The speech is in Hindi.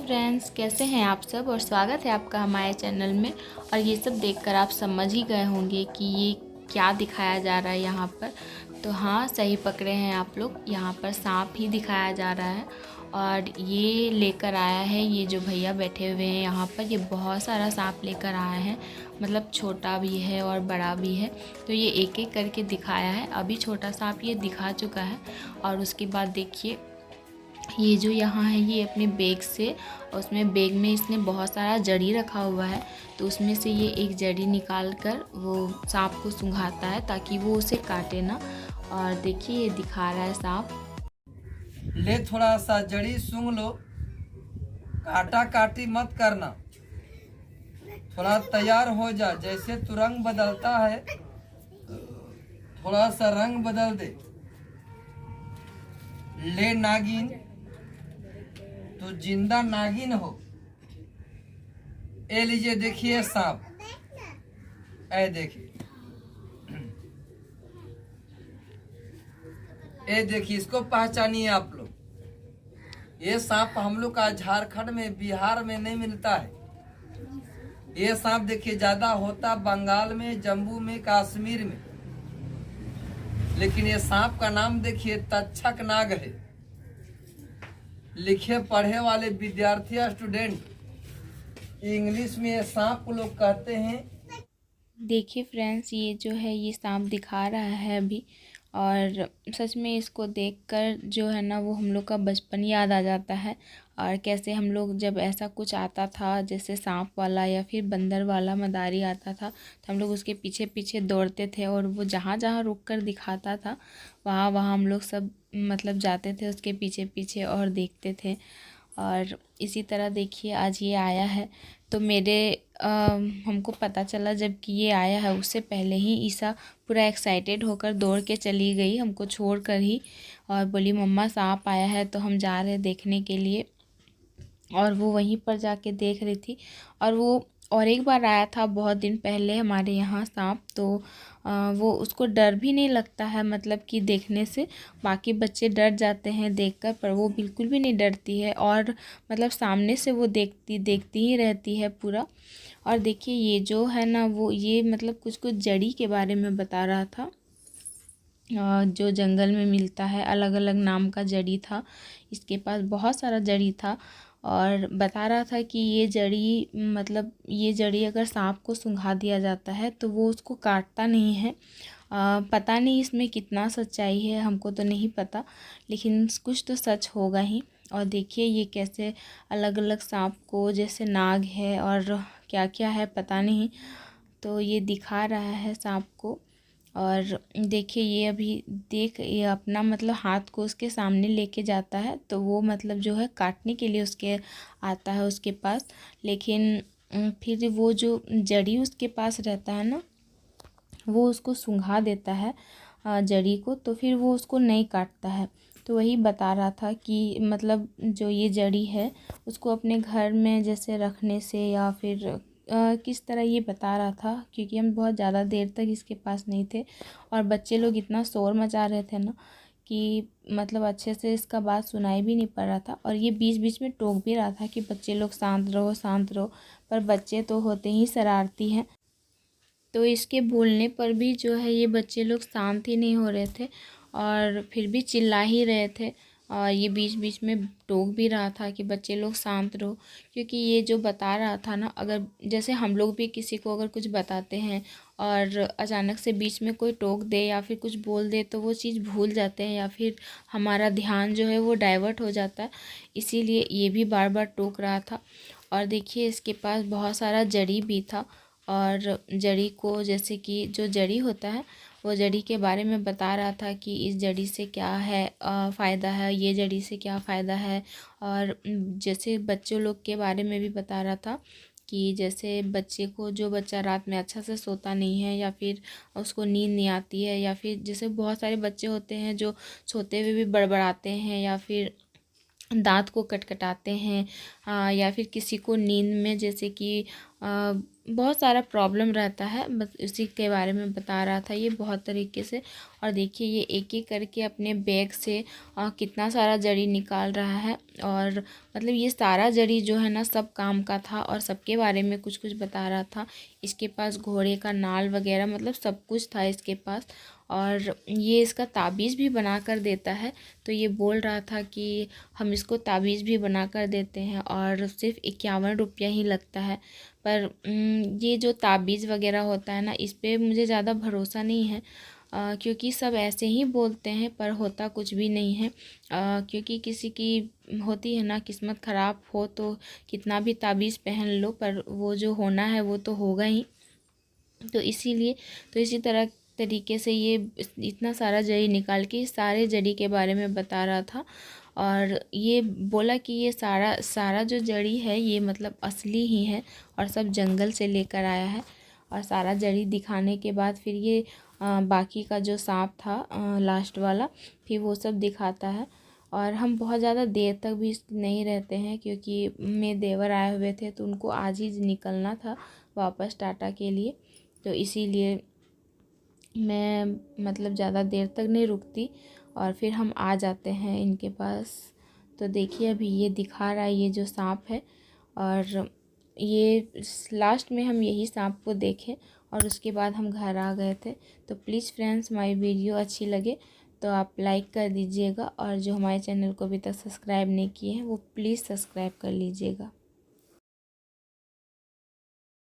फ्रेंड्स, कैसे हैं आप सब और स्वागत है आपका हमारे चैनल में। और ये सब देखकर आप समझ ही गए होंगे कि ये क्या दिखाया जा रहा है यहाँ पर। तो हाँ, सही पकड़े हैं आप लोग, यहाँ पर सांप ही दिखाया जा रहा है। और ये लेकर आया है, ये जो भैया बैठे हुए हैं यहाँ पर, ये बहुत सारा सांप लेकर आए हैं। मतलब छोटा भी है और बड़ा भी है। तो ये एक एक करके दिखाया है। अभी छोटा सांप ये दिखा चुका है। और उसके बाद देखिए, ये जो यहाँ है ये अपने बैग से, उसमें बैग में इसने बहुत सारा जड़ी रखा हुआ है। तो उसमें से ये एक जड़ी निकाल कर वो सांप को सूंघाता है ताकि वो उसे काटे ना। और देखिए ये दिखा रहा है सांप। ले थोड़ा सा जड़ी सूंघ लो, काटा काटी मत करना, थोड़ा तैयार हो जा। जैसे तू रंग बदलता है थोड़ा सा रंग बदल दे। ले नागिन, तू जिंदा नागिन हो। ए लीजिए, देखिए सांप, ए देखिए, ए देखिए, इसको पहचानिए आप लोग। ये सांप हम लोग का झारखंड में, बिहार में नहीं मिलता है। ये सांप देखिए ज्यादा होता बंगाल में, जम्मू में, कश्मीर में। लेकिन ये सांप का नाम देखिए तक्षक नाग है। लिखे पढ़े वाले विद्यार्थी, स्टूडेंट, इंग्लिश में ये सांप को लोग कहते हैं। देखिए फ्रेंड्स, ये जो है ये सांप दिखा रहा है अभी। और सच में इसको देखकर जो है ना, वो हम लोग का बचपन याद आ जाता है। और कैसे हम लोग जब ऐसा कुछ आता था, जैसे सांप वाला या फिर बंदर वाला मदारी आता था, तो हम लोग उसके पीछे पीछे दौड़ते थे। और वो जहाँ जहाँ रुक कर दिखाता था, वहाँ वहाँ हम लोग सब मतलब जाते थे उसके पीछे पीछे और देखते थे। और इसी तरह देखिए आज ये आया है। तो हमको पता चला जब कि ये आया है, उससे पहले ही ईसा पूरा एक्साइटेड होकर दौड़ के चली गई हमको छोड़ कर ही। और बोली मम्मा सांप आया है, तो हम जा रहे देखने के लिए। और वो वहीं पर जाके देख रही थी। और वो और एक बार आया था बहुत दिन पहले हमारे यहाँ सांप। तो वो उसको डर भी नहीं लगता है, मतलब कि देखने से। बाकी बच्चे डर जाते हैं देखकर, पर वो बिल्कुल भी नहीं डरती है। और मतलब सामने से वो देखती देखती ही रहती है पूरा। और देखिए ये जो है ना, वो ये मतलब कुछ कुछ जड़ी के बारे में बता रहा था। जो जंगल में मिलता है, अलग अलग नाम का जड़ी था इसके पास, बहुत सारा जड़ी था। और बता रहा था कि ये जड़ी, मतलब ये जड़ी अगर सांप को सूंघा दिया जाता है तो वो उसको काटता नहीं है। पता नहीं इसमें कितना सच्चाई है, हमको तो नहीं पता, लेकिन कुछ तो सच होगा ही। और देखिए ये कैसे अलग अलग सांप को, जैसे नाग है और क्या क्या है पता नहीं, तो ये दिखा रहा है सांप को। और देखिए ये अभी ये अपना मतलब हाथ को उसके सामने लेके जाता है, तो वो मतलब जो है काटने के लिए उसके आता है उसके पास। लेकिन फिर वो जो जड़ी उसके पास रहता है ना, वो उसको सूंघा देता है जड़ी को, तो फिर वो उसको नहीं काटता है। तो वही बता रहा था कि मतलब जो ये जड़ी है उसको अपने घर में जैसे रखने से, या फिर किस तरह ये बता रहा था, क्योंकि हम बहुत ज़्यादा देर तक इसके पास नहीं थे। और बच्चे लोग इतना शोर मचा रहे थे ना कि मतलब अच्छे से इसका बात सुनाई भी नहीं पड़ रहा था। और ये बीच बीच में टोक भी रहा था कि बच्चे लोग शांत रहो शांत रहो, पर बच्चे तो होते ही शरारती हैं। तो इसके बोलने पर भी जो है ये बच्चे लोग शांत ही नहीं हो रहे थे, और फिर भी चिल्ला ही रहे थे। और ये बीच बीच में टोक भी रहा था कि बच्चे लोग शांत रहो। क्योंकि ये जो बता रहा था ना, अगर जैसे हम लोग भी किसी को अगर कुछ बताते हैं और अचानक से बीच में कोई टोक दे या फिर कुछ बोल दे, तो वो चीज़ भूल जाते हैं, या फिर हमारा ध्यान जो है वो डाइवर्ट हो जाता है। इसीलिए ये भी बार बार टोक रहा था। और देखिए इसके पास बहुत सारा जड़ी भी था। और जड़ी को, जैसे कि जो जड़ी होता है, वो जड़ी के बारे में बता रहा था कि इस जड़ी से क्या है फ़ायदा है, ये जड़ी से क्या फ़ायदा है। और जैसे बच्चों लोग के बारे में भी बता रहा था कि जैसे बच्चे को, जो बच्चा रात में अच्छा से सोता नहीं है, या फिर उसको नींद नहीं आती है, या फिर जैसे बहुत सारे बच्चे होते हैं जो सोते हुए भी बड़बड़ाते हैं, या फिर दांत को कटकटाते हैं, या फिर किसी को नींद में जैसे कि बहुत सारा प्रॉब्लम रहता है, बस उसी के बारे में बता रहा था ये बहुत तरीके से। और देखिए ये एक एक करके अपने बैग से कितना सारा जड़ी निकाल रहा है। और मतलब ये सारा जड़ी जो है ना सब काम का था और सबके बारे में कुछ कुछ बता रहा था। इसके पास घोड़े का नाल वगैरह मतलब सब कुछ था इसके पास। और ये इसका ताबीज़ भी बना कर देता है। तो ये बोल रहा था कि हम इसको ताबीज़ भी बना कर देते हैं और सिर्फ 51 रुपया ही लगता है। पर ये जो ताबीज़ वगैरह होता है ना, इस पे मुझे ज़्यादा भरोसा नहीं है, क्योंकि सब ऐसे ही बोलते हैं पर होता कुछ भी नहीं है। क्योंकि किसी की होती है ना किस्मत ख़राब हो तो कितना भी ताबीज़ पहन लो पर वो जो होना है वो तो होगा ही। तो इसीलिए तो इसी तरह तरीके से ये इतना सारा जड़ी निकाल के सारे जड़ी के बारे में बता रहा था। और ये बोला कि ये सारा सारा जो जड़ी है ये मतलब असली ही है और सब जंगल से लेकर आया है। और सारा जड़ी दिखाने के बाद फिर ये बाकी का जो सांप था लास्ट वाला फिर वो सब दिखाता है। और हम बहुत ज़्यादा देर तक भी नहीं रहते हैं क्योंकि मेरे देवर आए हुए थे तो उनको आज ही निकलना था वापस टाटा के लिए। तो इसीलिए मैं मतलब ज़्यादा देर तक नहीं रुकती और फिर हम आ जाते हैं इनके पास। तो देखिए अभी ये दिखा रहा है ये जो सांप है। और ये लास्ट में हम यही सांप को देखे और उसके बाद हम घर आ गए थे। तो प्लीज़ फ्रेंड्स हमारी वीडियो अच्छी लगे तो आप लाइक कर दीजिएगा और जो हमारे चैनल को अभी तक सब्सक्राइब नहीं किए हैं वो प्लीज़ सब्सक्राइब कर लीजिएगा।